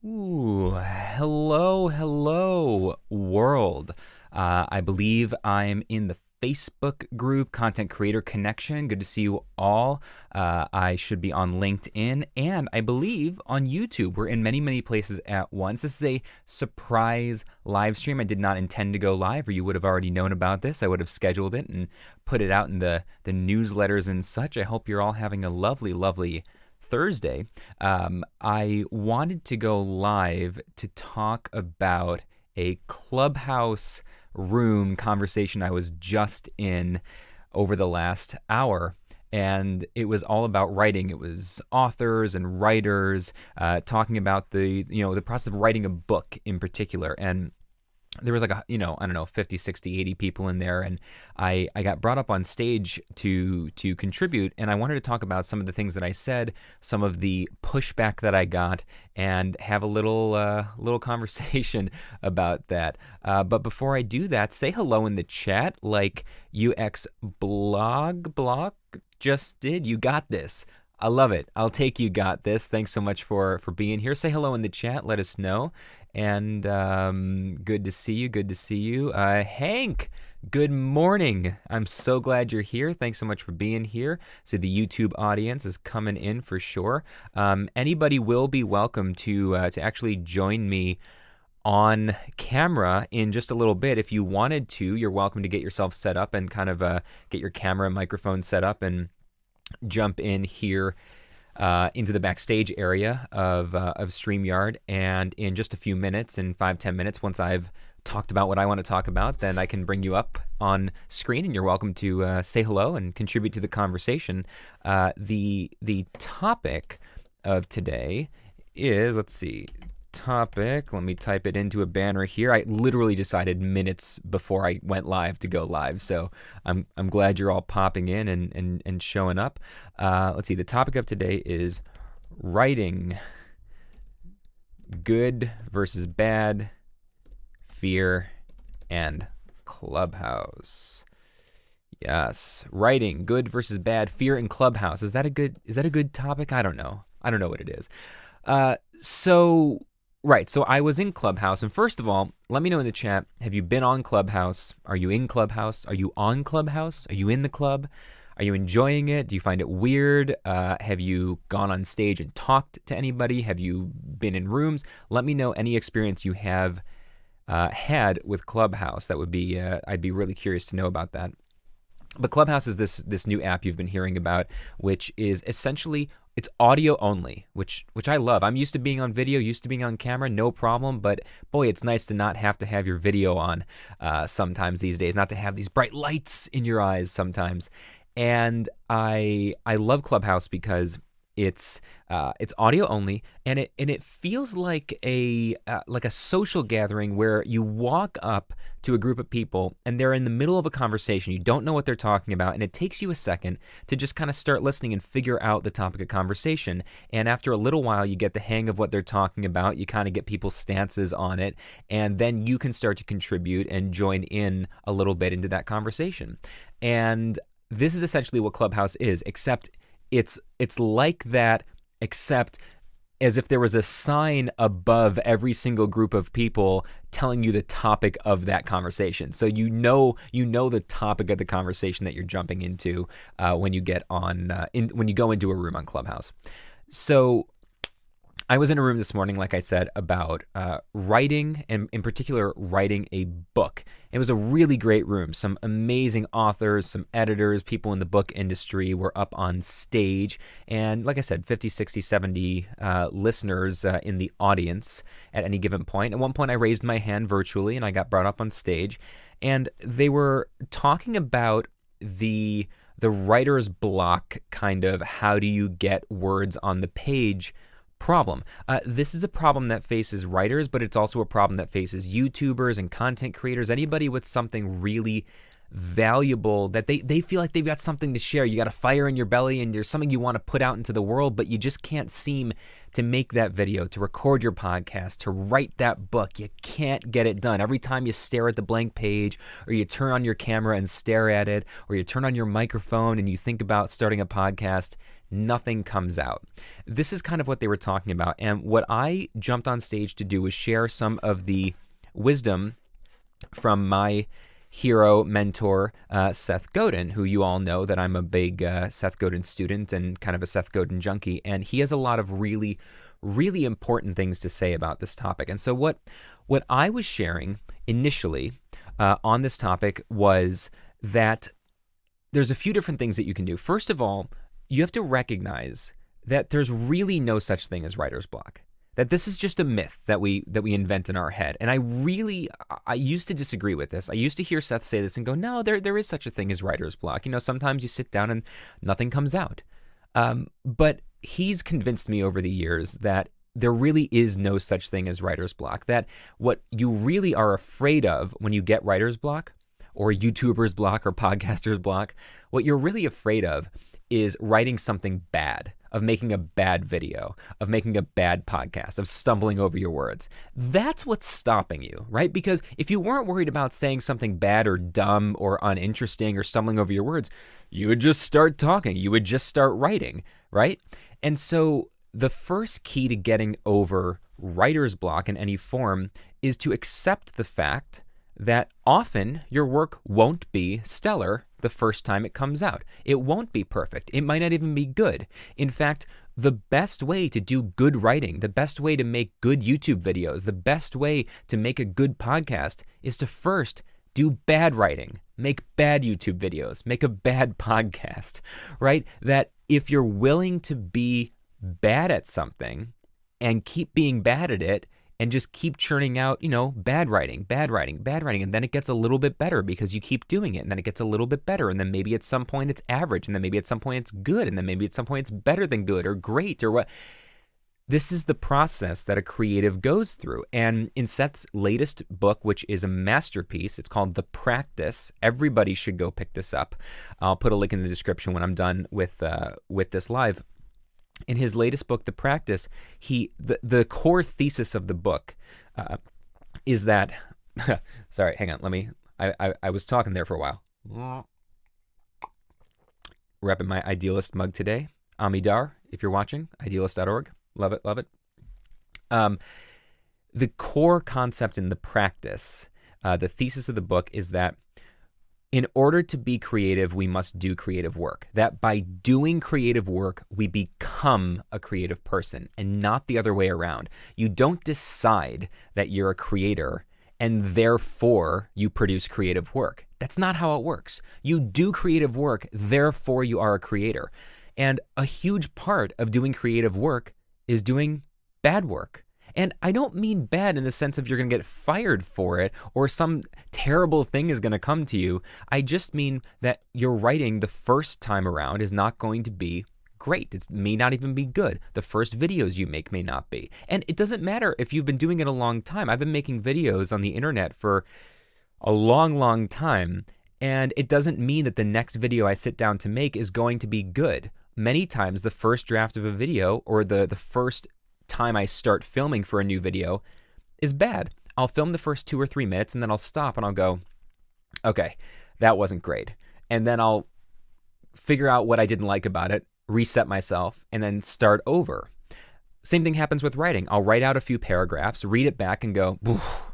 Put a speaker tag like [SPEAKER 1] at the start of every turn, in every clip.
[SPEAKER 1] Ooh, hello, world. I believe I'm in the Facebook group, Content Creator Connection. Good to see you all. I should be on LinkedIn and I believe on YouTube. We're in many places at once. This is a surprise live stream. I did not intend to go live, or you would have already known about this. I would have scheduled it and put it out in the newsletters and such. I hope you're all having a lovely Thursday. I wanted to go live to talk about a Clubhouse room conversation I was just in over the last hour. And it was all about writing. It was authors and writers talking about the process of writing a book in particular. And there was like I don't know, 50, 60, 80 people in there, and I got brought up on stage to contribute, and I wanted to talk about some of the things that I said, some of the pushback that I got, and have a little conversation about that. But before I do that, say hello in the chat like UX Block just did. You got this. I love it. I'll take you got this. Thanks so much for being here. Say hello in the chat. Let us know. And good to see you. Hank, good morning. I'm so glad you're here. Thanks so much for being here. So the YouTube audience is coming in for sure. Anybody will be welcome to actually join me on camera in just a little bit. If you wanted to, you're welcome to get yourself set up and kind of get your camera and microphone set up and jump in here into the backstage area of StreamYard, and in just a few minutes, in 5-10 minutes, once I've talked about what I want to talk about, then I can bring you up on screen, and you're welcome to say hello and contribute to the conversation. The topic of today is, let's see, topic, let me type it into a banner here. I literally decided minutes before I went live to go live, so I'm glad you're all popping in and showing up. Let's see, the topic of today is writing, good versus bad, fear, and Clubhouse. Yes, writing, good versus bad, fear, and Clubhouse. Is that a good topic? I don't know what it is. So I was in Clubhouse, and first of all, let me know in the chat, have you been on Clubhouse? Are you in Clubhouse? Are you on Clubhouse? Are you in the club? Are you enjoying it? Do you find it weird? Have you gone on stage and talked to anybody? Have you been in rooms? Let me know any experience you have had with Clubhouse. That would be, I'd be really curious to know about that. But Clubhouse is this new app you've been hearing about, which is essentially, it's audio only, which I love. I'm used to being on video, used to being on camera, no problem. But boy, it's nice to not have to have your video on sometimes these days, not to have these bright lights in your eyes sometimes. And I love Clubhouse because it's audio only, and it feels like a social gathering where you walk up to a group of people and they're in the middle of a conversation. You don't know what they're talking about, and it takes you a second to just kind of start listening and figure out the topic of conversation. And after a little while, you get the hang of what they're talking about. You kind of get people's stances on it, and then you can start to contribute and join in a little bit into that conversation. And this is essentially what Clubhouse is, except it's like that, except as if there was a sign above every single group of people telling you the topic of that conversation. So you know the topic of the conversation that you're jumping into when you get on when you go into a room on Clubhouse. So I was in a room this morning, like I said, about writing, and in particular, writing a book. It was a really great room. Some amazing authors, some editors, people in the book industry were up on stage. And like I said, 50, 60, 70 listeners in the audience at any given point. At one point, I raised my hand virtually, and I got brought up on stage. And they were talking about the writer's block, kind of, how do you get words on the page problem. This is a problem that faces writers, but it's also a problem that faces YouTubers and content creators, anybody with something really valuable that they feel like they've got something to share. You got a fire in your belly and there's something you want to put out into the world, but you just can't seem to make that video, to record your podcast, to write that book. You can't get it done. Every time you stare at the blank page, or you turn on your camera and stare at it, or you turn on your microphone and you think about starting a podcast, nothing comes out. This is kind of what they were talking about. And what I jumped on stage to do was share some of the wisdom from my hero mentor, Seth Godin, who you all know that I'm a big Seth Godin student and kind of a Seth Godin junkie. And he has a lot of really, really important things to say about this topic. And so what I was sharing initially on this topic was that there's a few different things that you can do. First of all, you have to recognize that there's really no such thing as writer's block. That this is just a myth that we invent in our head. And I used to disagree with this. I used to hear Seth say this and go, no, there is such a thing as writer's block. Sometimes you sit down and nothing comes out. But he's convinced me over the years that there really is no such thing as writer's block. That what you really are afraid of when you get writer's block or YouTuber's block or podcaster's block, what you're really afraid of is writing something bad, of making a bad video, of making a bad podcast, of stumbling over your words. That's what's stopping you, right? Because if you weren't worried about saying something bad or dumb or uninteresting or stumbling over your words, you would just start talking. You would just start writing, right? And so the first key to getting over writer's block in any form is to accept the fact that often your work won't be stellar the first time it comes out. It won't be perfect. It might not even be good. In fact, the best way to do good writing, the best way to make good YouTube videos, the best way to make a good podcast is to first do bad writing, make bad YouTube videos, make a bad podcast, right? That if you're willing to be bad at something and keep being bad at it, and just keep churning out, bad writing, and then it gets a little bit better because you keep doing it, and then it gets a little bit better, and then maybe at some point it's average, and then maybe at some point it's good, and then maybe at some point it's better than good or great or what. This is the process that a creative goes through. And in Seth's latest book, which is a masterpiece, it's called The Practice. Everybody should go pick this up. I'll put a link in the description when I'm done with this live. In his latest book, The Practice, the core thesis of the book is that, sorry, hang on, I was talking there for a while. Repping my Idealist mug today. Amidar, if you're watching, idealist.org. Love it, love it. The core concept in The Practice, the thesis of the book is that in order to be creative, we must do creative work. That by doing creative work, we become a creative person and not the other way around. You don't decide that you're a creator and therefore you produce creative work. That's not how it works. You do creative work, therefore you are a creator. And a huge part of doing creative work is doing bad work. And I don't mean bad in the sense of you're going to get fired for it or some terrible thing is going to come to you. I just mean that your writing the first time around is not going to be great. It may not even be good. The first videos you make may not be. And it doesn't matter if you've been doing it a long time. I've been making videos on the internet for a long, long time. And it doesn't mean that the next video I sit down to make is going to be good. Many times the first draft of a video or the first time I start filming for a new video is bad. I'll film the first 2 or 3 minutes and then I'll stop and I'll go, okay, that wasn't great. And then I'll figure out what I didn't like about it, reset myself, and then start over. Same thing happens with writing. I'll write out a few paragraphs, read it back and go,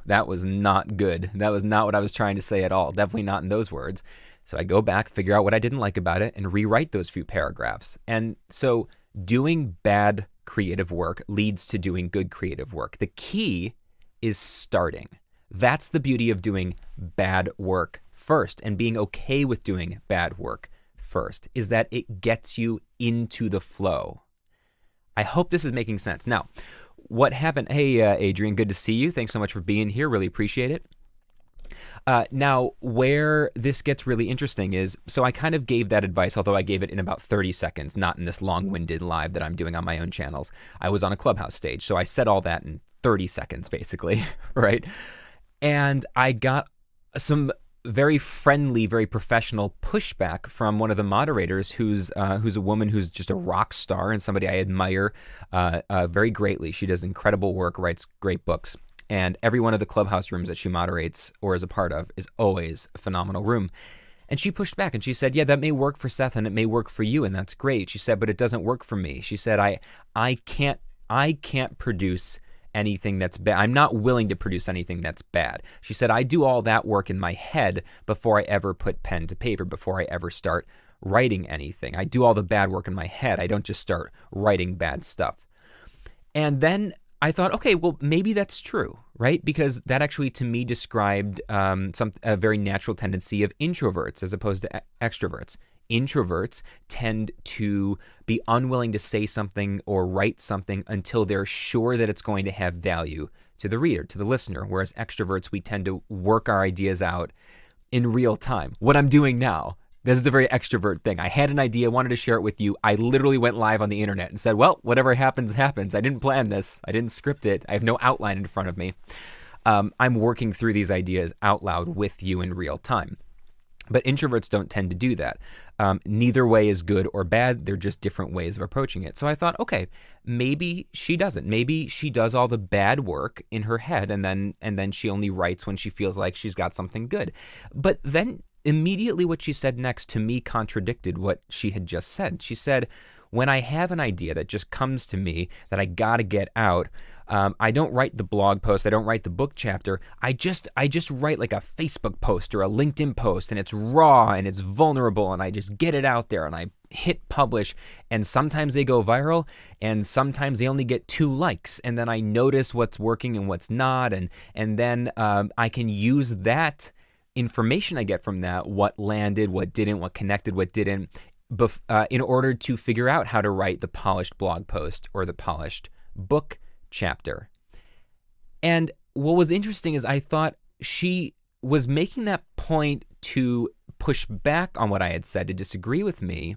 [SPEAKER 1] that was not good. That was not what I was trying to say at all. Definitely not in those words. So I go back, figure out what I didn't like about it, and rewrite those few paragraphs. And so doing bad creative work leads to doing good creative work. The key is starting. That's the beauty of doing bad work first and being okay with doing bad work first, is that it gets you into the flow. I hope this is making sense. Now, what happened? Hey, Adrian, good to see you. Thanks so much for being here. Really appreciate it. Now, where this gets really interesting is, so I kind of gave that advice, although I gave it in about 30 seconds, not in this long-winded live that I'm doing on my own channels. I was on a Clubhouse stage, so I said all that in 30 seconds, basically, right? And I got some very friendly, very professional pushback from one of the moderators who's a woman who's just a rock star and somebody I admire very greatly. She does incredible work, writes great books. And every one of the Clubhouse rooms that she moderates or is a part of is always a phenomenal room. And she pushed back and she said, yeah, that may work for Seth and it may work for you, and that's great. She said, but it doesn't work for me. She said, I can't produce anything that's bad. I'm not willing to produce anything that's bad. She said, I do all that work in my head before I ever put pen to paper, before I ever start writing anything. I do all the bad work in my head. I don't just start writing bad stuff. And then I thought, okay, well, maybe that's true, right? Because that actually, to me, described a very natural tendency of introverts as opposed to extroverts. Introverts tend to be unwilling to say something or write something until they're sure that it's going to have value to the reader, to the listener, whereas extroverts, we tend to work our ideas out in real time. What I'm doing now, this is a very extrovert thing. I had an idea, wanted to share it with you. I literally went live on the internet and said, well, whatever happens, happens. I didn't plan this. I didn't script it. I have no outline in front of me. I'm working through these ideas out loud with you in real time. But introverts don't tend to do that. Neither way is good or bad. They're just different ways of approaching it. So I thought, okay, maybe she doesn't. Maybe she does all the bad work in her head and then she only writes when she feels like she's got something good. But then immediately what she said next to me contradicted what she had just said. She said, when I have an idea that just comes to me that I got to get out, I don't write the blog post. I don't write the book chapter. I just write like a Facebook post or a LinkedIn post, and it's raw and it's vulnerable, and I just get it out there and I hit publish, and sometimes they go viral and sometimes they only get 2 likes, and then I notice what's working and what's not, and then I can use that information I get from that, what landed, what didn't, what connected, what didn't, in order to figure out how to write the polished blog post or the polished book chapter. And what was interesting is I thought she was making that point to push back on what I had said, to disagree with me.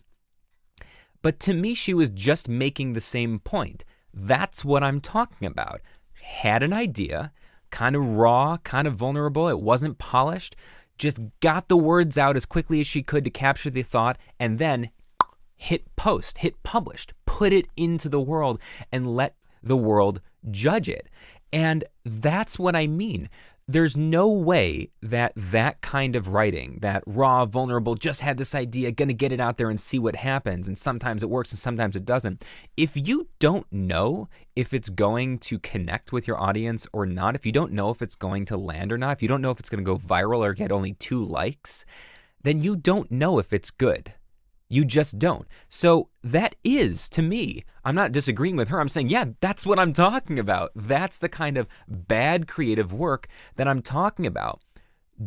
[SPEAKER 1] But to me, she was just making the same point. That's what I'm talking about. Had an idea, kind of raw, kind of vulnerable. It wasn't polished. Just got the words out as quickly as she could to capture the thought, and then hit post, hit published, put it into the world and let the world judge it. And that's what I mean. There's no way that that kind of writing, that raw, vulnerable, just had this idea, gonna get it out there and see what happens, and sometimes it works and sometimes it doesn't. If you don't know if it's going to connect with your audience or not, if you don't know if it's going to land or not, if you don't know if it's gonna go viral or get only 2 likes, then you don't know if it's good. You just don't. So that is, to me, I'm not disagreeing with her. I'm saying, yeah, that's what I'm talking about. That's the kind of bad creative work that I'm talking about.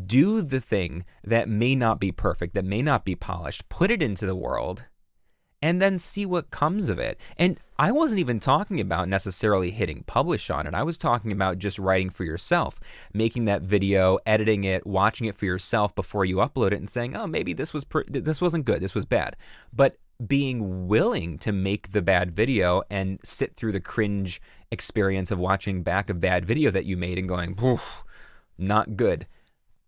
[SPEAKER 1] Do the thing that may not be perfect, that may not be polished, put it into the world, and then see what comes of it. And I wasn't even talking about necessarily hitting publish on it. I was talking about just writing for yourself, making that video, editing it, watching it for yourself before you upload it and saying, oh, maybe this wasn't good, this was bad. But being willing to make the bad video and sit through the cringe experience of watching back a bad video that you made and going, not good.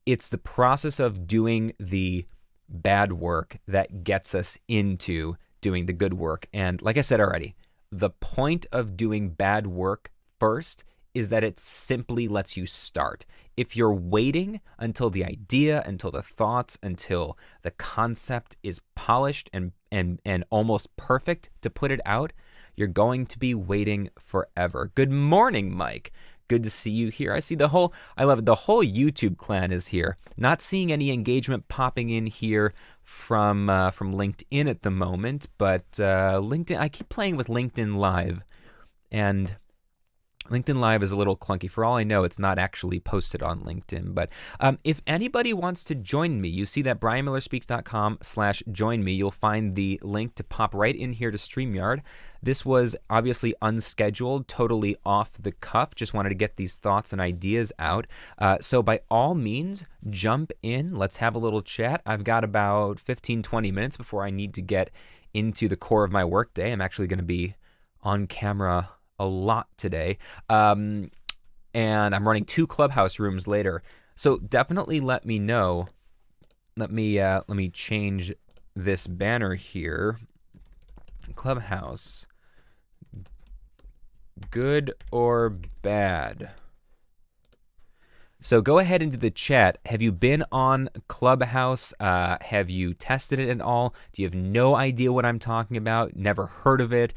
[SPEAKER 1] It's the process of doing the bad work that gets us into doing the good work. And like I said already, the point of doing bad work first is that it simply lets you start. If you're waiting until the idea, until the thoughts, until the concept is polished and almost perfect to put it out, you're going to be waiting forever. Good morning, Mike. Good to see you here. I love it. The whole YouTube clan is here. Not seeing any engagement popping in here from LinkedIn at the moment, but LinkedIn, I keep playing with LinkedIn Live, and LinkedIn Live is a little clunky. For all I know, it's not actually posted on LinkedIn. But if anybody wants to join me, you see that brianmillerspeaks.com/join me. You'll find the link to pop right in here to StreamYard. This was obviously unscheduled, totally off the cuff. Just wanted to get these thoughts and ideas out. So by all means, jump in. Let's have a little chat. I've got about 15-20 minutes before I need to get into the core of my workday. I'm actually going to be on camera a lot today, and I'm running 2 Clubhouse rooms later, so definitely let me know. Let me change this banner here. Clubhouse, good or bad? So go ahead into the chat. Have you been on Clubhouse? Have you tested it at all? Do you have no idea what I'm talking about? Never heard of it?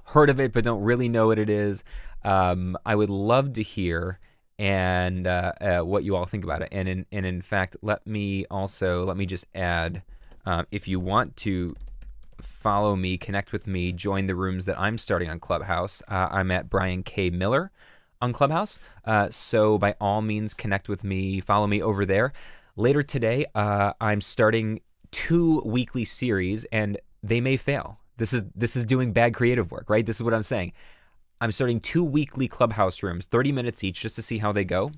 [SPEAKER 1] Heard of it but don't really know what it is? I would love to hear and what you all think about it. And in fact, let me just add, if you want to follow me, connect with me, join the rooms that I'm starting on Clubhouse. I'm at Brian K. Miller on Clubhouse. So by all means, connect with me, follow me over there. Later today, I'm starting 2 weekly series, and they may fail. This is doing bad creative work, right? This is what I'm saying. I'm starting 2 weekly Clubhouse rooms, 30 minutes each, just to see how they go.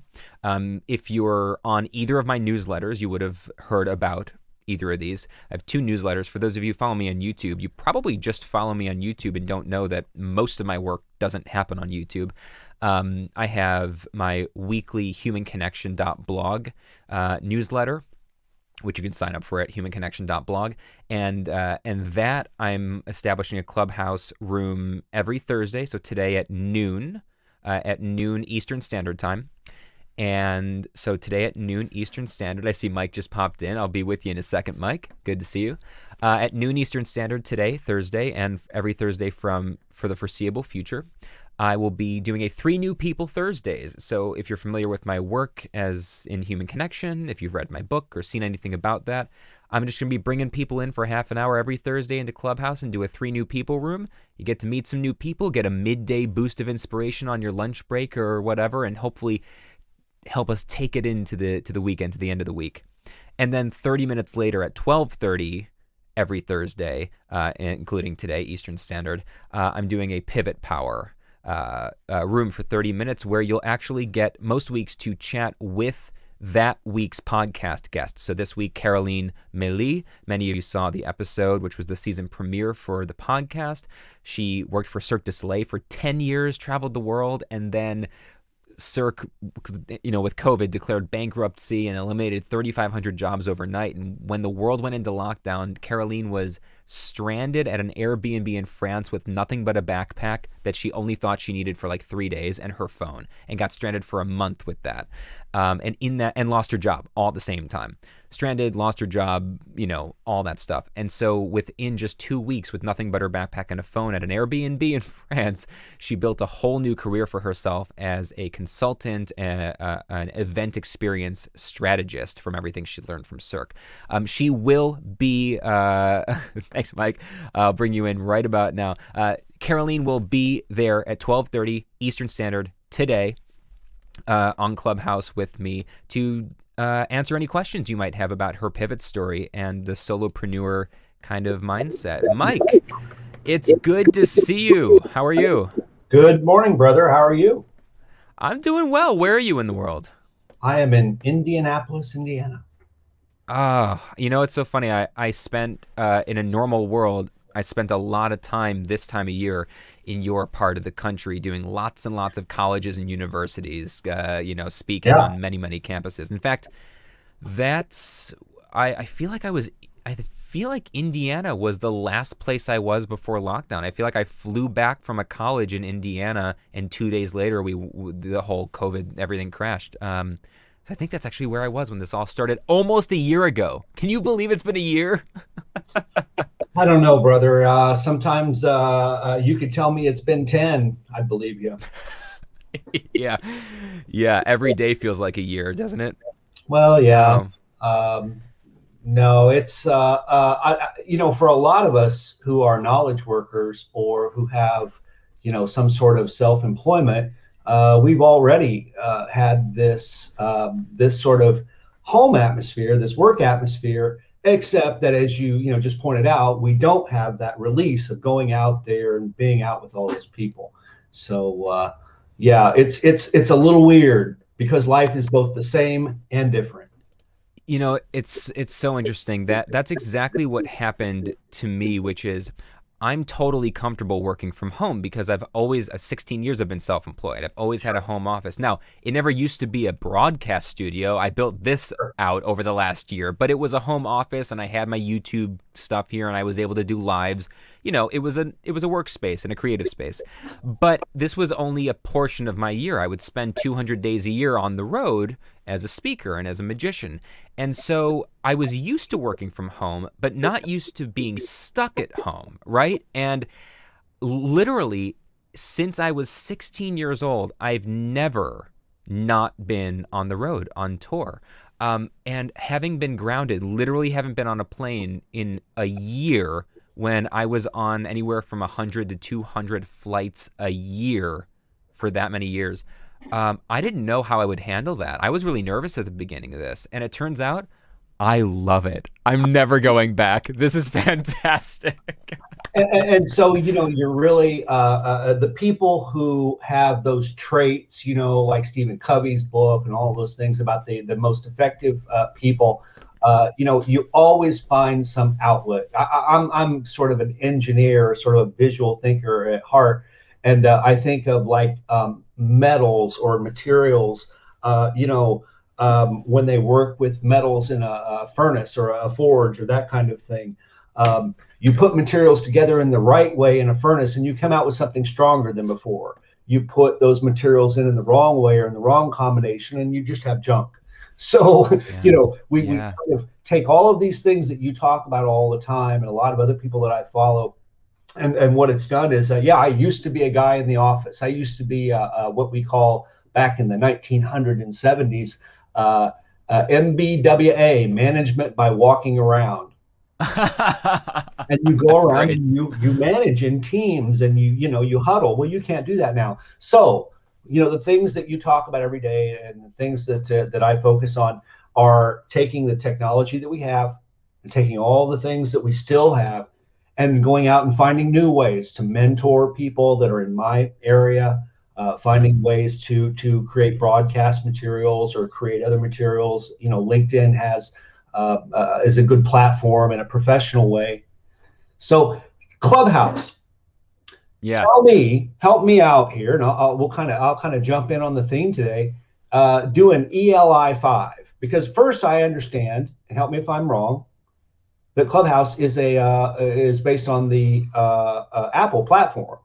[SPEAKER 1] If you're on either of my newsletters, you would have heard about either of these. I have 2 newsletters. For those of you who follow me on YouTube, you probably just follow me on YouTube and don't know that most of my work doesn't happen on YouTube. I have my weekly humanconnection.blog newsletter, which you can sign up for at humanconnection.blog. And that I'm establishing a Clubhouse room every Thursday. So today at noon Eastern Standard Time. And so today at noon Eastern Standard, I see Mike just popped in. I'll be with you in a second, Mike. Good to see you. At noon Eastern Standard today, Thursday, and every Thursday for the foreseeable future, I will be doing a 3 New People Thursdays. So if you're familiar with my work as in Human Connection, if you've read my book or seen anything about that, I'm just going to be bringing people in for half an hour every Thursday into Clubhouse and do a 3 New People room. You get to meet some new people, get a midday boost of inspiration on your lunch break or whatever, and hopefully help us take it into the weekend, to the end of the week. And then 30 minutes later at 12:30 every Thursday, including today, Eastern Standard, I'm doing a Pivot Power room for 30 minutes where you'll actually get most weeks to chat with that week's podcast guest. So this week, Caroline Meili, many of you saw the episode, which was the season premiere for the podcast. She worked for Cirque du Soleil for 10 years, traveled the world, and then Cirque, with COVID, declared bankruptcy and eliminated 3,500 jobs overnight. And when the world went into lockdown, Caroline was stranded at an Airbnb in France with nothing but a backpack that she only thought she needed for like 3 days and her phone, and got stranded for a month with that. And lost her job all at the same time. Stranded, lost her job, all that stuff. And so within just 2 weeks, with nothing but her backpack and a phone at an Airbnb in France, she built a whole new career for herself as a consultant, an event experience strategist from everything she learned from Cirque. She will be, thanks, Mike. I'll bring you in right about now. Caroline will be there at 12:30 Eastern Standard today on Clubhouse with me to answer any questions you might have about her pivot story and the solopreneur kind of mindset. Mike, it's good to see you. How are you?
[SPEAKER 2] Good morning, brother. How are you?
[SPEAKER 1] I'm doing well. Where are you in the world?
[SPEAKER 2] I am in Indianapolis, Indiana.
[SPEAKER 1] It's so funny. I spent, in a normal world, I spent a lot of time this time of year in your part of the country doing lots and lots of colleges and universities, speaking on many, many campuses. In fact, I feel like Indiana was the last place I was before lockdown. I feel like I flew back from a college in Indiana, and 2 days later, the whole COVID, everything crashed. So I think that's actually where I was when this all started almost a year ago. Can you believe it's been a year?
[SPEAKER 2] I don't know, brother. Sometimes you could tell me it's been 10. I'd believe you.
[SPEAKER 1] Yeah. Every day feels like a year, doesn't it?
[SPEAKER 2] Well, yeah. No, it's, for a lot of us who are knowledge workers or who have, some sort of self-employment, we've already had this sort of home atmosphere, this work atmosphere, except that, as you just pointed out, we don't have that release of going out there and being out with all those people. So it's a little weird because life is both the same and different.
[SPEAKER 1] It's so interesting. That's exactly what happened to me, which is I'm totally comfortable working from home because I've always, 16 years I've been self-employed. I've always had a home office. Now, it never used to be a broadcast studio. I built this out over the last year, but it was a home office, and I had my YouTube stuff here, and I was able to do lives. It was a workspace and a creative space. But this was only a portion of my year. I would spend 200 days a year on the road, as a speaker and as a magician. And so I was used to working from home, but not used to being stuck at home, right? And literally, since I was 16 years old, I've never not been on the road, on tour. And having been grounded, literally haven't been on a plane in a year, when I was on anywhere from 100 to 200 flights a year for that many years. I didn't know how I would handle that. I was really nervous at the beginning of this, and it turns out I love it. I'm never going back. This is fantastic.
[SPEAKER 2] And so, you're really the people who have those traits, like Stephen Covey's book and all those things about the most effective people. You always find some outlet. I'm sort of an engineer, sort of a visual thinker at heart, and I think of like metals or materials. When they work with metals in a furnace or a forge or that kind of thing. You put materials together in the right way in a furnace, and you come out with something stronger than before. You put those materials in the wrong way or in the wrong combination, and you just have junk. So, we kind of take all of these things that you talk about all the time, and a lot of other people that I follow, and what it's done is, I used to be a guy in the office. I used to be what we call back in the 1970s, MBWA, management by walking around. And you go around and you manage in teams, and you huddle. Well, you can't do that now. So, the things that you talk about every day and the things that I focus on are taking the technology that we have and taking all the things that we still have and going out and finding new ways to mentor people that are in my area, finding ways to create broadcast materials or create other materials. LinkedIn is a good platform in a professional way. So Clubhouse. Yeah. Help me out here, and I'll kind of jump in on the theme today. Do an ELI 5, because first I understand, and help me if I'm wrong, that Clubhouse is based on the Apple platform.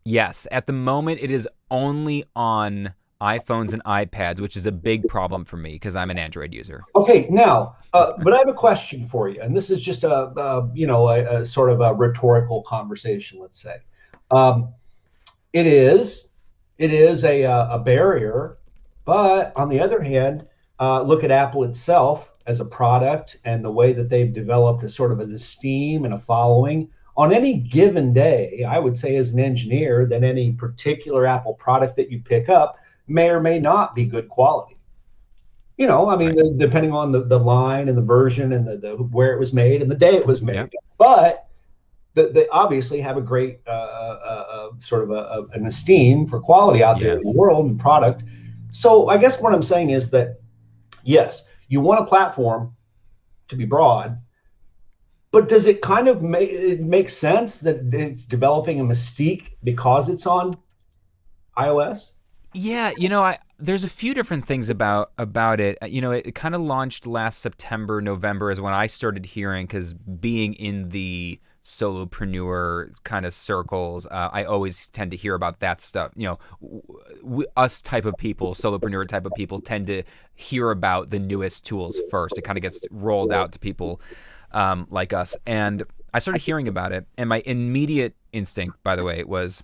[SPEAKER 1] Yes, at the moment it is only on iPhones and iPads, which is a big problem for me because I'm an Android user. Okay,
[SPEAKER 2] now, but I have a question for you, and this is just a sort of a rhetorical conversation, let's say. It is a barrier, but on the other hand, look at Apple itself as a product and the way that they've developed a sort of an esteem and a following. On any given day, I would say as an engineer, that any particular Apple product that you pick up may or may not be good quality. Right. Depending on the line and the version and the where it was made and the day it was made. Yeah. But they obviously have a great sort of an esteem for quality out there in the world and product. So I guess what I'm saying is that, yes, you want a platform to be broad, but does it kind of make sense that it's developing a mystique because it's on iOS?
[SPEAKER 1] Yeah, there's a few different things about it. It kind of launched last September, November is when I started hearing, because being in the solopreneur kind of circles, I always tend to hear about that stuff. Us type of people, solopreneur type of people, tend to hear about the newest tools first. It kind of gets rolled out to people like us. And I started hearing about it, and my immediate instinct, by the way, was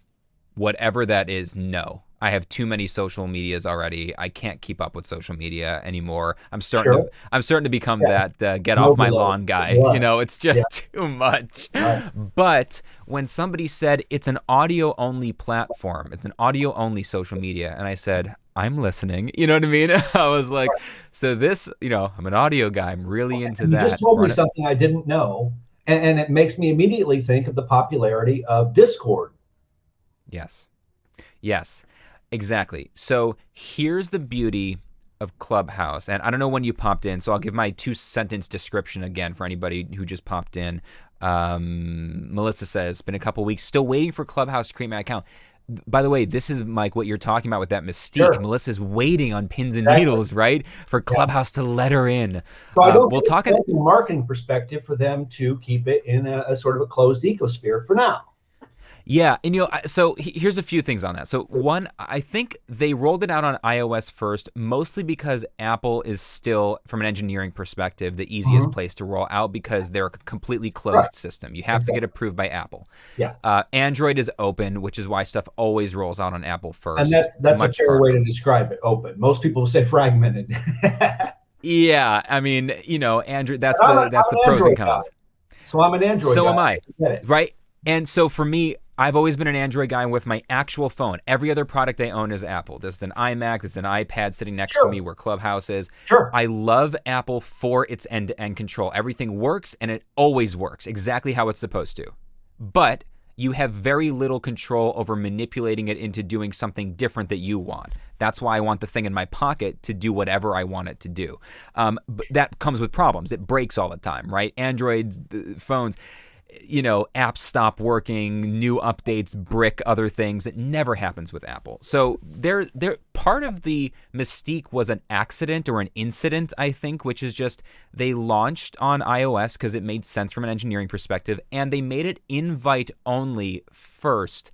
[SPEAKER 1] whatever that is, no. I have too many social medias already. I can't keep up with social media anymore. I'm starting to become that get off my lawn guy. Yeah. It's just too much. Right. But when somebody said it's an audio only platform, it's an audio only social media, and I said, I'm listening. You know what I mean? I was like, so this, I'm an audio guy. I'm really into that.
[SPEAKER 2] You just told me something I didn't know, and it makes me immediately think of the popularity of Discord.
[SPEAKER 1] Yes. Exactly. So here's the beauty of Clubhouse. And I don't know when you popped in, so I'll give my 2-sentence description again for anybody who just popped in. Melissa says, it's been a couple weeks, still waiting for Clubhouse to create my account. By the way, this is, Mike, what you're talking about with that mystique. Sure. Melissa's waiting on pins and needles, right, for Clubhouse to let her in.
[SPEAKER 2] So I don't think from a marketing perspective for them to keep it in a sort of a closed ecosphere for now.
[SPEAKER 1] Yeah, and so here's a few things on that. So one, I think they rolled it out on iOS first, mostly because Apple is still, from an engineering perspective, the easiest
[SPEAKER 2] Mm-hmm.
[SPEAKER 1] place to roll out because they're a completely
[SPEAKER 2] Right.
[SPEAKER 1] closed system. You have to get
[SPEAKER 2] Exactly.
[SPEAKER 1] approved by Apple.
[SPEAKER 2] Yeah.
[SPEAKER 1] Android is open, which is why stuff always rolls out on Apple
[SPEAKER 2] And
[SPEAKER 1] first. It's
[SPEAKER 2] that's a
[SPEAKER 1] much
[SPEAKER 2] fair way
[SPEAKER 1] harder.
[SPEAKER 2] to describe it. Open. Most people say fragmented.
[SPEAKER 1] Yeah, I mean, Android. That's
[SPEAKER 2] I'm
[SPEAKER 1] that's the
[SPEAKER 2] an
[SPEAKER 1] pros and
[SPEAKER 2] Android guy,
[SPEAKER 1] cons.
[SPEAKER 2] so I'm an Android
[SPEAKER 1] So
[SPEAKER 2] guy.
[SPEAKER 1] am I,
[SPEAKER 2] I get it.
[SPEAKER 1] right? And so for me, I've always been an Android guy with my actual phone. Every other product I own is Apple. This is an iMac, this is an iPad sitting next to
[SPEAKER 2] Sure.
[SPEAKER 1] me where Clubhouse is.
[SPEAKER 2] Sure.
[SPEAKER 1] I love Apple for its end-to-end control. Everything works, and it always works exactly how it's supposed to. But you have very little control over manipulating it into doing something different that you want. That's why I want the thing in my pocket to do whatever I want it to do. But that comes with problems. It breaks all the time, right? Android phones, apps stop working, new updates brick other things. It never happens with Apple. So there part of the mystique was an accident or an incident, I think, which is just they launched on iOS because it made sense from an engineering perspective, and they made it invite only first.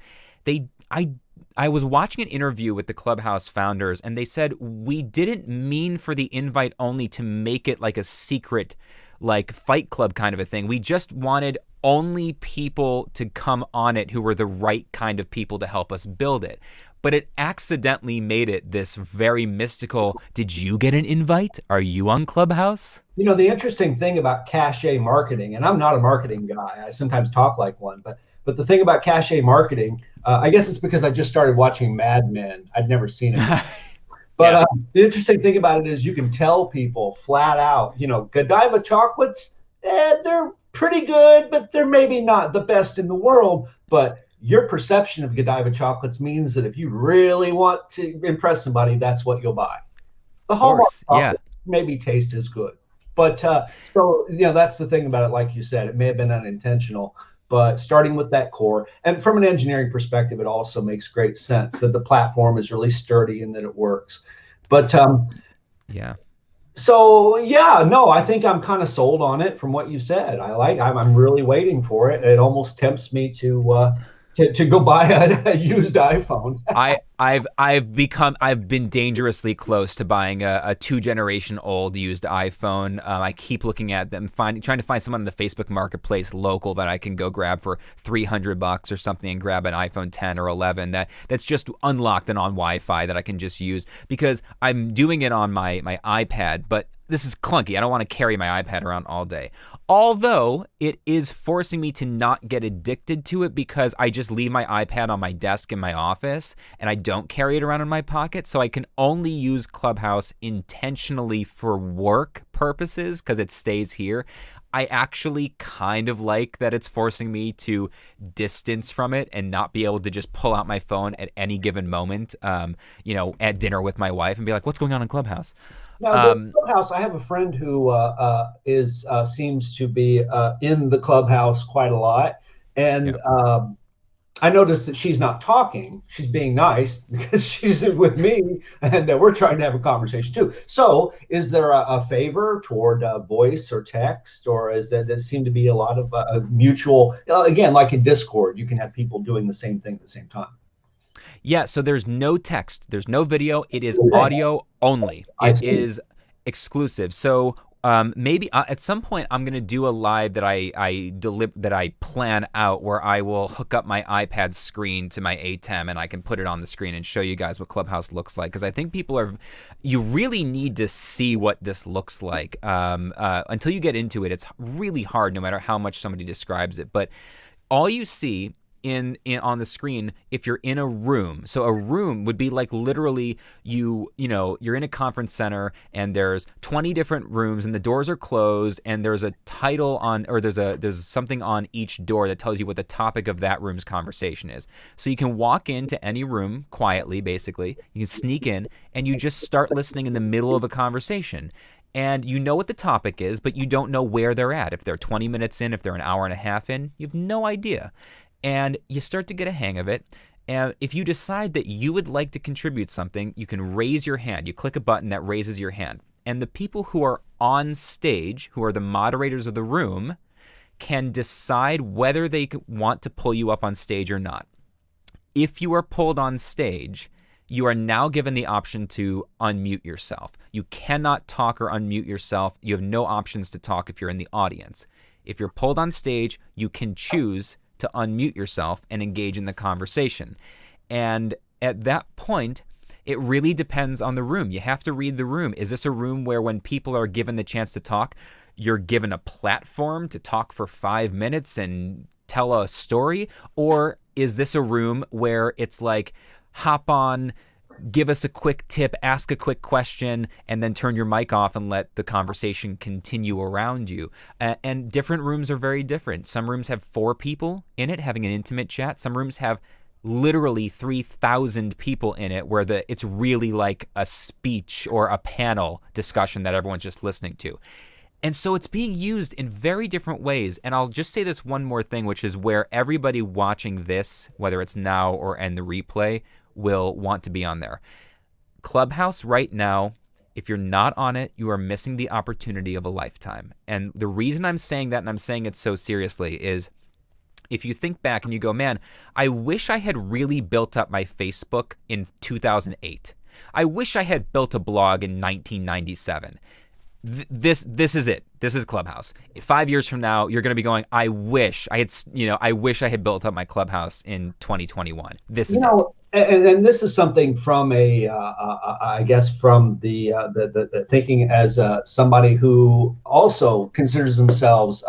[SPEAKER 1] I was watching an interview with the Clubhouse founders, and they said, we didn't mean for the invite only to make it like a secret, like Fight Club kind of a thing. We just wanted only people to come on it who were the right kind of people to help us build it. But it accidentally made it this very mystical, did you get an invite? Are you on Clubhouse?
[SPEAKER 2] The interesting thing about cachet marketing, and I'm not a marketing guy. I sometimes talk like one, but the thing about cachet marketing, I guess it's because I just started watching Mad Men. I'd never seen it before. But
[SPEAKER 1] Yeah.
[SPEAKER 2] the interesting thing about it is you can tell people flat out, Godiva chocolates, they're pretty good, but they're maybe not the best in the world. But your perception of Godiva chocolates means that if you really want to impress somebody, that's what you'll buy. The
[SPEAKER 1] Of
[SPEAKER 2] Hallmark
[SPEAKER 1] course. Yeah.
[SPEAKER 2] chocolate maybe taste as good. But so, that's the thing about it. Like you said, it may have been unintentional, but starting with that core, and from an engineering perspective, it also makes great sense that the platform is really sturdy and that it works. But
[SPEAKER 1] Yeah.
[SPEAKER 2] so yeah, no, I think I'm kind of sold on it from what you said. I'm really waiting for it. It almost tempts me to go buy a used iPhone.
[SPEAKER 1] I've been dangerously close to buying a 2-generation old used iPhone. I keep looking at them, trying to find someone in the Facebook Marketplace local that I can go grab for $300 or something and grab an iPhone 10 or 11 that's just unlocked and on Wi-Fi that I can just use, because I'm doing it on my iPad, but this is clunky. I don't want to carry my iPad around all day. Although it is forcing me to not get addicted to it, because I just leave my iPad on my desk in my office and I don't carry it around in my pocket. So I can only use Clubhouse intentionally for work purposes because it stays here. I actually kind of like that it's forcing me to distance from it and not be able to just pull out my phone at any given moment, at dinner with my wife and be like, what's going on in Clubhouse?
[SPEAKER 2] Now, the Clubhouse, I have a friend who seems to be in the Clubhouse quite a lot, and
[SPEAKER 1] Yep.
[SPEAKER 2] I noticed that she's not talking. She's being nice because she's with me, and we're trying to have a conversation too. So, is there a favor toward voice or text, or does it seem to be a lot of mutual? Again, like in Discord, you can have people doing the same thing at the same time.
[SPEAKER 1] Yeah, so there's no text, there's no video. It is
[SPEAKER 2] Okay.
[SPEAKER 1] audio only.
[SPEAKER 2] I
[SPEAKER 1] It
[SPEAKER 2] see.
[SPEAKER 1] is exclusive. So maybe at some point I'm gonna do a live that I plan out, where I will hook up my iPad screen to my ATEM and I can put it on the screen and show you guys what Clubhouse looks like, because I think you really need to see what this looks like. Until you get into it, it's really hard, no matter how much somebody describes it. But all you see in on the screen, if you're in a room, so a room would be like literally you're in a conference center and there's 20 different rooms and the doors are closed and there's a title on, or there's something on each door that tells you what the topic of that room's conversation is. So you can walk into any room quietly, basically you can sneak in and you just start listening in the middle of a conversation. And you know what the topic is, but you don't know where they're at. If they're 20 minutes in, if they're an hour and a half in, you have no idea. And you start to get a hang of it. And if you decide that you would like to contribute something, you can raise your hand. You click a button that raises your hand. And the people who are on stage, who are the moderators of the room, can decide whether they want to pull you up on stage or not. If you are pulled on stage, you are now given the option to unmute yourself. You cannot talk or unmute yourself. You have no options to talk if you're in the audience. If you're pulled on stage, you can choose to unmute yourself and engage in the conversation. And at that point, it really depends on the room. You have to read the room. Is this a room where when people are given the chance to talk, you're given a platform to talk for 5 minutes and tell a story? Or is this a room where it's like, hop on, give us a quick tip, ask a quick question, and then turn your mic off and let the conversation continue around you? And different rooms are very different. Some rooms have 4 people in it having an intimate chat. Some rooms have literally 3,000 people in it where it's really like a speech or a panel discussion that everyone's just listening to. And so it's being used in very different ways. And I'll just say this one more thing, which is where everybody watching this, whether it's now or in the replay, will want to be on there. Clubhouse right now, if you're not on it, you are missing the opportunity of a lifetime. And the reason I'm saying that, and I'm saying it so seriously, is if you think back and you go, man, I wish I had really built up my Facebook in 2008. I wish I had built a blog in 1997. This is it. This is Clubhouse. 5 years from now, you're going to be going, I wish I had built up my Clubhouse in 2021. This is it.
[SPEAKER 2] And this is something from I guess from the thinking as somebody who also considers themselves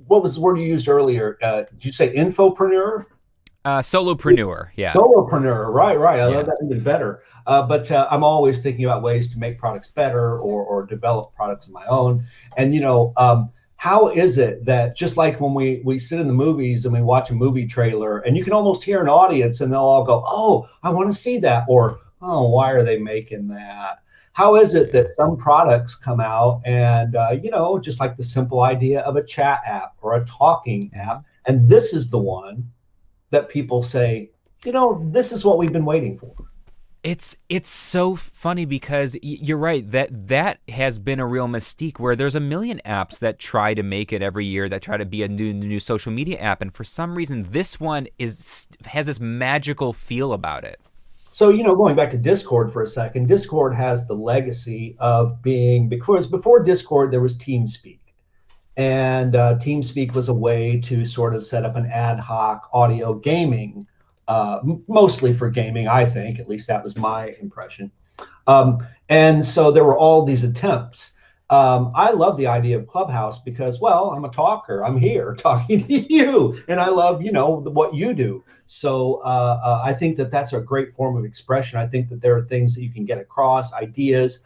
[SPEAKER 2] what was the word you used earlier? Did you say infopreneur?
[SPEAKER 1] Solopreneur, yeah.
[SPEAKER 2] Solopreneur, right. I love that even better. But I'm always thinking about ways to make products better or develop products of my own. And, how is it that just like when we sit in the movies and we watch a movie trailer and you can almost hear an audience and they'll all go, oh, I want to see that, or, oh, why are they making that? How is it that some products come out and, just like the simple idea of a chat app or a talking app, and this is the one that people say, this is what we've been waiting for.
[SPEAKER 1] It's so funny because you're right, that has been a real mystique where there's a million apps that try to make it every year, that try to be a new social media app, and for some reason this one has this magical feel about it.
[SPEAKER 2] So, going back to Discord for a second, Discord has the legacy of being, because before Discord there was TeamSpeak. And TeamSpeak was a way to sort of set up an ad hoc audio gaming, mostly for gaming, I think. At least that was my impression. And so there were all these attempts. I love the idea of Clubhouse because, well, I'm a talker. I'm here talking to you, and I love, what you do. So I think that that's a great form of expression. I think that there are things that you can get across, ideas,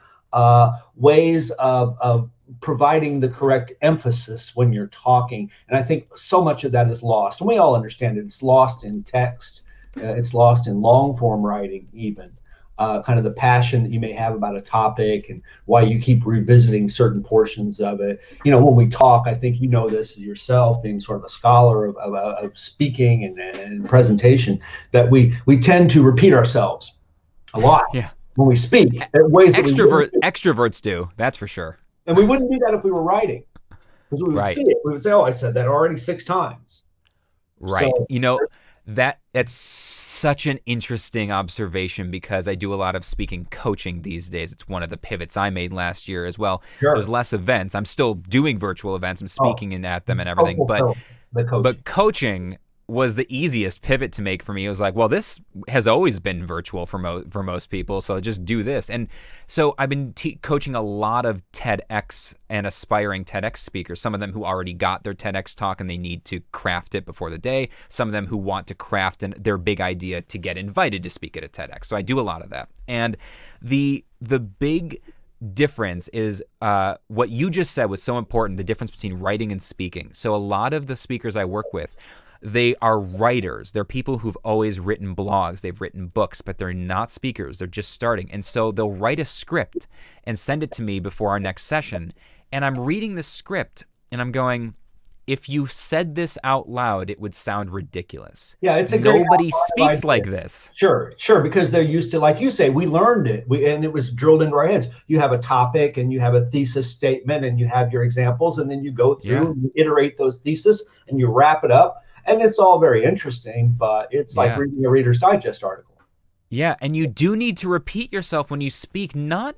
[SPEAKER 2] ways of providing the correct emphasis when you're talking. And I think so much of that is lost. And we all understand it. It's lost in text. It's lost in long form writing even. Kind of the passion that you may have about a topic and why you keep revisiting certain portions of it. When we talk, I think this yourself, being sort of a scholar of speaking and presentation, that we tend to repeat ourselves a lot when we speak. Ways
[SPEAKER 1] extroverts do, that's for sure.
[SPEAKER 2] And we wouldn't do that if we were writing, because we would see it. We would say, oh, I said that already 6 times.
[SPEAKER 1] Right. So, that's such an interesting observation because I do a lot of speaking coaching these days. It's one of the pivots I made last year as well. Sure. There's less events. I'm still doing virtual events. I'm speaking at them and everything. But coaching was the easiest pivot to make for me. It was like, well, this has always been virtual for most people, so just do this. And so I've been coaching a lot of TEDx and aspiring TEDx speakers, some of them who already got their TEDx talk and they need to craft it before the day, some of them who want to craft their big idea to get invited to speak at a TEDx. So I do a lot of that. And the big difference is what you just said was so important, the difference between writing and speaking. So a lot of the speakers I work with, they are writers. They're people who've always written blogs. They've written books, but they're not speakers. They're just starting. And so they'll write a script and send it to me before our next session. And I'm reading the script and I'm going, if you said this out loud, it would sound ridiculous.
[SPEAKER 2] Yeah, it's a great
[SPEAKER 1] Nobody
[SPEAKER 2] idea.
[SPEAKER 1] speaks like this.
[SPEAKER 2] Sure, because they're used to, like you say, we learned it, and it was drilled into our heads. You have a topic, and you have a thesis statement, and you have your examples, and then you go through and you iterate those theses, and you wrap it up, and it's all very interesting. But it's like reading a Reader's Digest article.
[SPEAKER 1] Yeah, and you do need to repeat yourself when you speak, not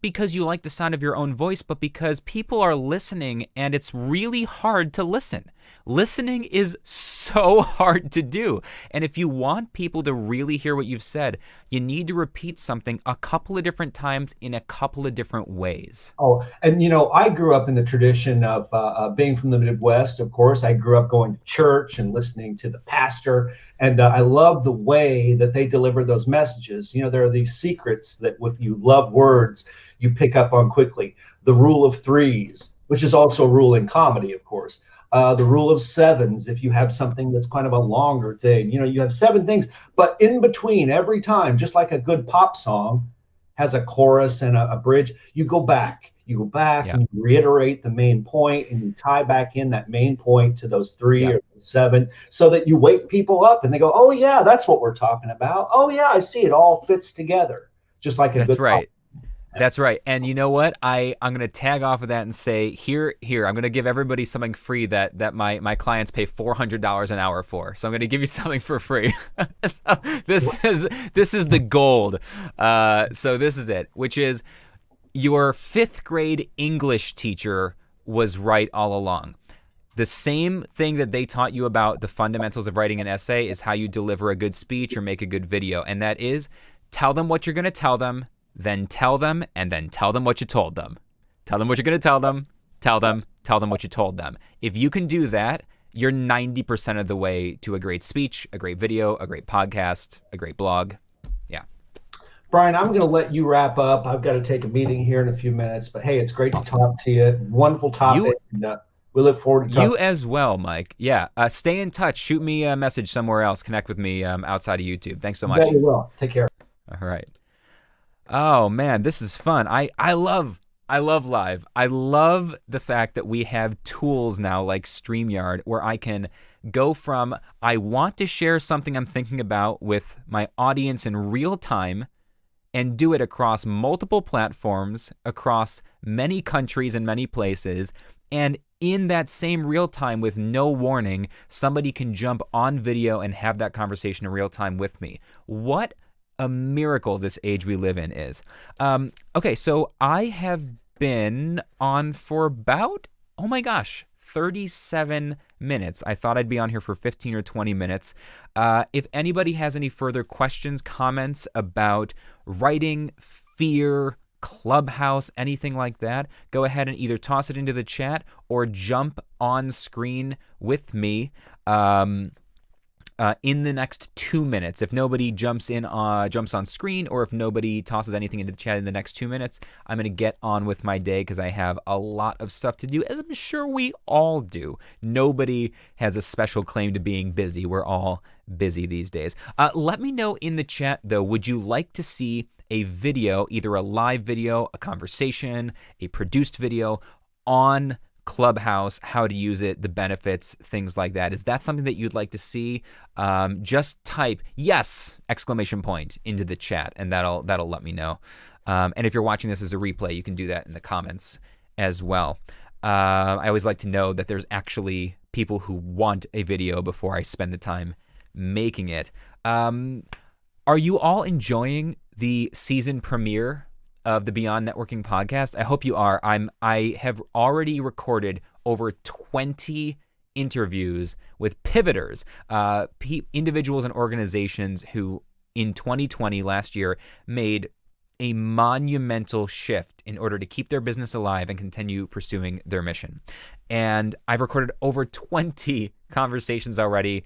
[SPEAKER 1] because you like the sound of your own voice, but because people are listening, and it's really hard to listen. Listening is so hard to do. And if you want people to really hear what you've said, you need to repeat something a couple of different times in a couple of different ways.
[SPEAKER 2] Oh, and I grew up in the tradition of being from the Midwest. Of course, I grew up going to church and listening to the pastor, and I love the way that they deliver those messages. There are these secrets that if you love words, you pick up on quickly. The rule of threes, which is also a rule in comedy, of course. The rule of sevens, if you have something that's kind of a longer thing. You have 7 things, but in between every time, just like a good pop song has a chorus and a bridge, you go back and you reiterate the main point, and you tie back in that main point to those 3 or 7, so that you wake people up and they go, oh yeah, that's what we're talking about. Oh yeah, I see, it all fits together, just like a good pop.
[SPEAKER 1] That's right. And you know what? I'm going to tag off of that and say, here, I'm going to give everybody something free that my clients pay $400 an hour for. So I'm going to give you something for free. So this is the gold. So this is it, which is your 5th grade English teacher was right all along. The same thing that they taught you about the fundamentals of writing an essay is how you deliver a good speech or make a good video. And that is, tell them what you're going to tell them, then tell them, and then tell them what you told them. Tell them what you're going to tell them what you told them. If you can do that, you're 90% of the way to a great speech, a great video, a great podcast, a great blog. Yeah.
[SPEAKER 2] Brian, I'm going to let you wrap up. I've got to take a meeting here in a few minutes, but hey, it's great to talk to you. Wonderful topic. We look forward to talking.
[SPEAKER 1] You as well, Mike. Yeah. Stay in touch. Shoot me a message somewhere else. Connect with me outside of YouTube. Thanks so much.
[SPEAKER 2] Very well. Take care.
[SPEAKER 1] All right. Oh man, this is fun. I love live. I love the fact that we have tools now like StreamYard where I can go from I want to share something I'm thinking about with my audience in real time and do it across multiple platforms, across many countries and many places, and in that same real time with no warning, somebody can jump on video and have that conversation in real time with me. What a miracle this age we live in is. Okay, so I have been on for about, 37 minutes. I thought I'd be on here for 15 or 20 minutes. If anybody has any further questions, comments about writing, fear, Clubhouse, anything like that, go ahead and either toss it into the chat or jump on screen with me. In the next 2 minutes. If nobody jumps on screen, or if nobody tosses anything into the chat in the next 2 minutes, I'm going to get on with my day because I have a lot of stuff to do, as I'm sure we all do. Nobody has a special claim to being busy. We're all busy these days. Let me know in the chat, though, would you like to see a video, either a live video, a conversation, a produced video on Clubhouse, how to use it, the benefits, things like that? Is that something that you'd like to see? Just type yes ! Into the chat, and that'll let me know. And if you're watching this as a replay, you can do that in the comments as well. I always like to know that there's actually people who want a video before I spend the time making it. Are you all enjoying the season premiere of the Beyond Networking podcast? I hope you are. I have already recorded over 20 interviews with pivoters, individuals and organizations who in 2020, last year, made a monumental shift in order to keep their business alive and continue pursuing their mission. And I've recorded over 20 conversations already.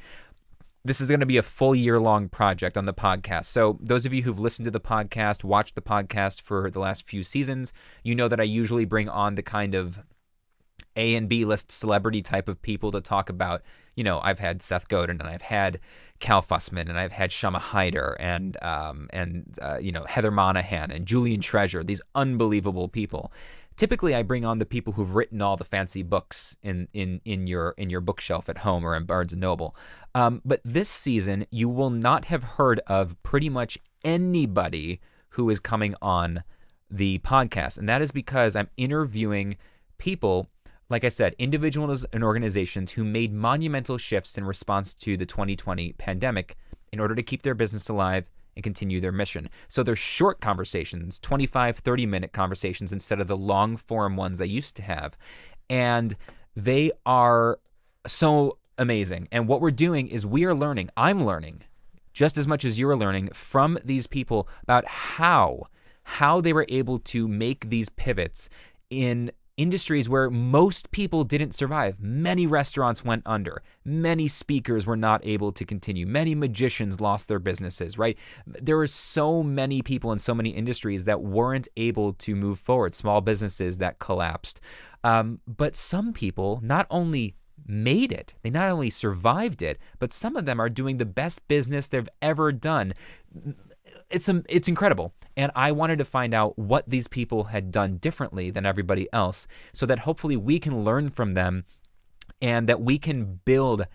[SPEAKER 1] This is going to be a full year-long project on the podcast. So those of you who've listened to the podcast, watched the podcast for the last few seasons, you know that I usually bring on the kind of A and B list celebrity type of people to talk about. I've had Seth Godin, and I've had Cal Fussman, and I've had Shama Hyder, and Heather Monahan, and Julian Treasure, these unbelievable people. typically I bring on the people who've written all the fancy books in your bookshelf at home or in Barnes and Noble. But this season, you will not have heard of pretty much anybody who is coming on the podcast. And that is because I'm interviewing people, like I said, individuals and organizations who made monumental shifts in response to the 2020 pandemic in order to keep their business alive and continue their mission. So they're short conversations, 25, 30-minute conversations instead of the long form ones I used to have. And they are so amazing. And what we're doing is we are learning, I'm learning just as much as you're learning from these people about how they were able to make these pivots in industries where most people didn't survive. Many restaurants went under. Many speakers were not able to continue. Many magicians lost their businesses, right? There were so many people in so many industries that weren't able to move forward, small businesses that collapsed. But some people not only made it, they not only survived it, but some of them are doing the best business they've ever done. It's incredible. And I wanted to find out what these people had done differently than everybody else so that hopefully we can learn from them and that we can build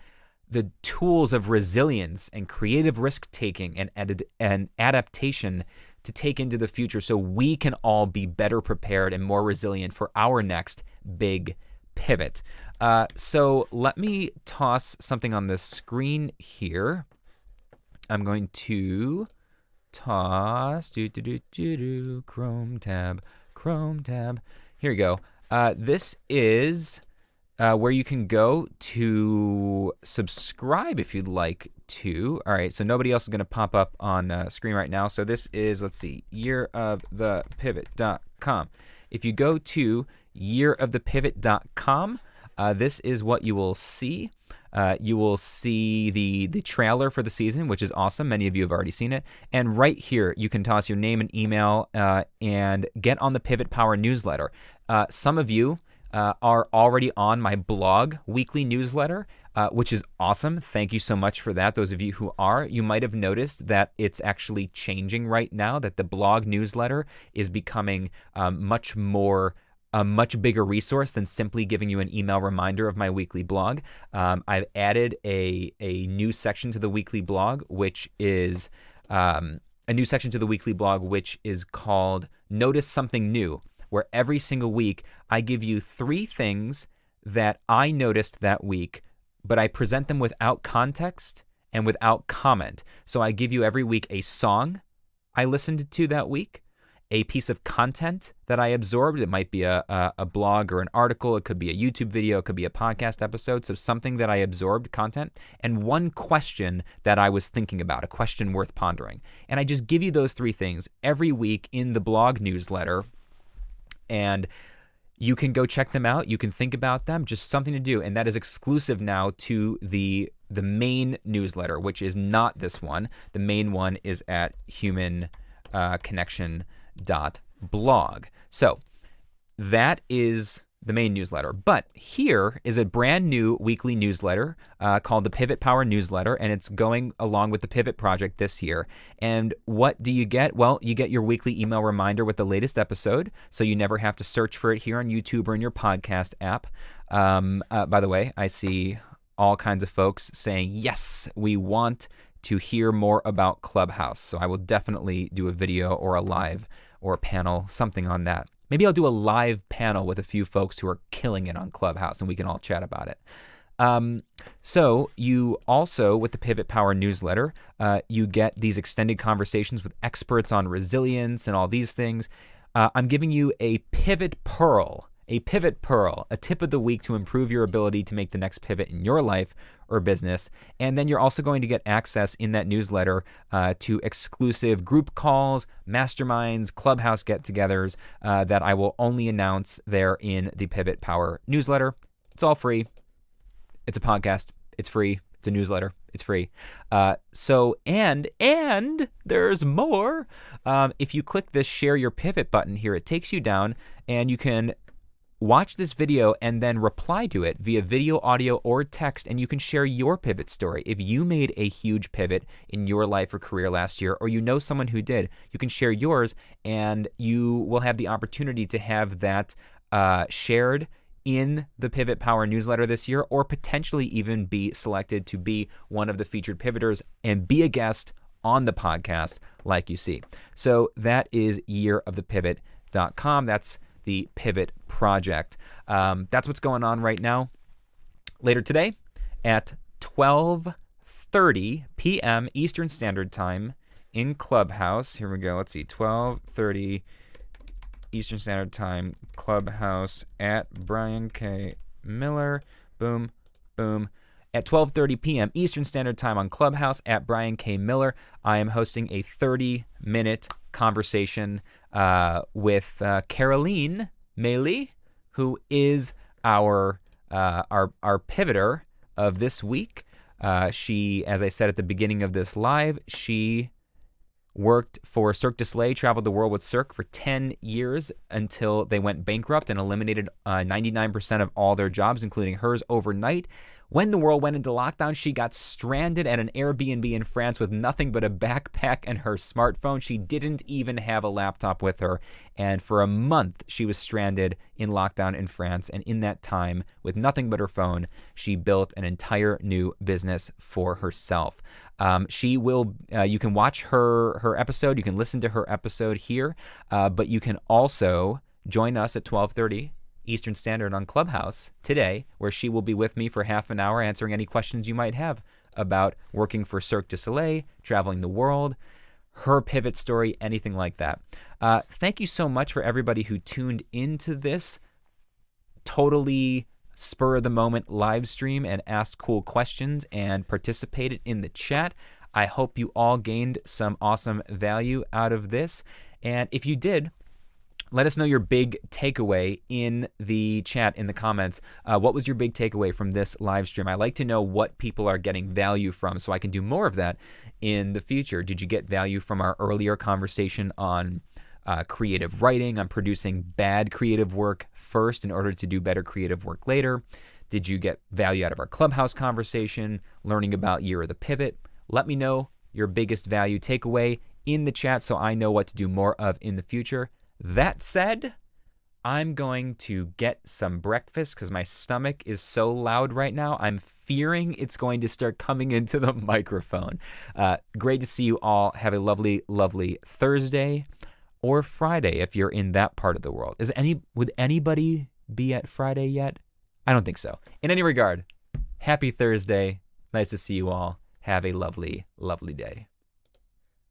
[SPEAKER 1] the tools of resilience and creative risk-taking and adaptation to take into the future so we can all be better prepared and more resilient for our next big pivot. So let me toss something on the screen here. I'm going to toss Chrome tab. Here we go. This is where you can go to subscribe if you'd like to. All right, so nobody else is going to pop up on screen right now. So this is, let's see, yearofthepivot.com. If you go to yearofthepivot.com, this is what you will see. You will see the trailer for the season, which is awesome. Many of you have already seen it. And right here, you can toss your name and email and get on the Pivot Power newsletter. Some of you are already on my blog weekly newsletter, which is awesome. Thank you so much for that. Those of you who are, you might have noticed that it's actually changing right now, that the blog newsletter is becoming a much bigger resource than simply giving you an email reminder of my weekly blog. I've added a new section to the weekly blog, which is called Notice Something New, where every single week I give you 3 things that I noticed that week, but I present them without context and without comment. So I give you every week a song I listened to that week, a piece of content that I absorbed. It might be a blog or an article. It could be a YouTube video. It could be a podcast episode. So something that I absorbed, content, and one question that I was thinking about, a question worth pondering. And I just give you those 3 things every week in the blog newsletter. And you can go check them out. You can think about them, just something to do. And that is exclusive now to the main newsletter, which is not this one. The main one is at humanconnection.blog. So that is the main newsletter. But here is a brand new weekly newsletter called the Pivot Power Newsletter, and it's going along with the Pivot Project this year. And what do you get? Well, you get your weekly email reminder with the latest episode, so you never have to search for it here on YouTube or in your podcast app. By the way, I see all kinds of folks saying, yes, we want to hear more about Clubhouse. So I will definitely do a video or a live or a panel, something on that. Maybe I'll do a live panel with a few folks who are killing it on Clubhouse and we can all chat about it. So you also, with the Pivot Power newsletter, you get these extended conversations with experts on resilience and all these things. I'm giving you a pivot pearl, a tip of the week to improve your ability to make the next pivot in your life or business. And then you're also going to get access in that newsletter to exclusive group calls, masterminds, Clubhouse get-togethers that I will only announce there in the Pivot Power newsletter. It's all free. It's a podcast. It's free. It's a newsletter. It's free. And there's more. If you click this Share Your Pivot button here, it takes you down and you can watch this video and then reply to it via video, audio, or text, and you can share your pivot story. If you made a huge pivot in your life or career last year, or you know someone who did, you can share yours, and you will have the opportunity to have that shared in the Pivot Power newsletter this year, or potentially even be selected to be one of the featured pivoters and be a guest on the podcast like you see. So that is yearofthepivot.com. That's the Pivot Project. That's what's going on right now. Later today at 12:30 p.m. Eastern Standard Time in Clubhouse. Here we go. Let's see. 12:30 Eastern Standard Time, Clubhouse at Brian K. Miller. Boom, boom. At 12:30 p.m. Eastern Standard Time on Clubhouse at Brian K. Miller, I am hosting a 30-minute conversation with Caroline Maley, who is our pivoter of this week. She, as I said at the beginning of this live, she worked for Cirque du Soleil, traveled the world with Cirque for 10 years until they went bankrupt and eliminated 99% of all their jobs, including hers, overnight. When the world went into lockdown, she got stranded at an Airbnb in France with nothing but a backpack and her smartphone. She didn't even have a laptop with her. And for a month, she was stranded in lockdown in France. And in that time, with nothing but her phone, she built an entire new business for herself. She will, you can watch her episode. You can listen to her episode here. But you can also join us at 12:30 Eastern Standard on Clubhouse today, where she will be with me for half an hour answering any questions you might have about working for Cirque du Soleil, traveling the world, her pivot story, anything like that. Thank you so much for everybody who tuned into this totally spur of the moment live stream and asked cool questions and participated in the chat. I hope you all gained some awesome value out of this. And if you did, let us know your big takeaway in the chat, in the comments. What was your big takeaway from this live stream? I like to know what people are getting value from so I can do more of that in the future. Did you get value from our earlier conversation on creative writing, on producing bad creative work first in order to do better creative work later? Did you get value out of our Clubhouse conversation, learning about Year of the Pivot? Let me know your biggest value takeaway in the chat so I know what to do more of in the future. That said, I'm going to get some breakfast because my stomach is so loud right now. I'm fearing it's going to start coming into the microphone. Great to see you all. Have a lovely, lovely Thursday or Friday if you're in that part of the world. Would anybody be at Friday yet? I don't think so. In any regard, happy Thursday. Nice to see you all. Have a lovely, lovely day.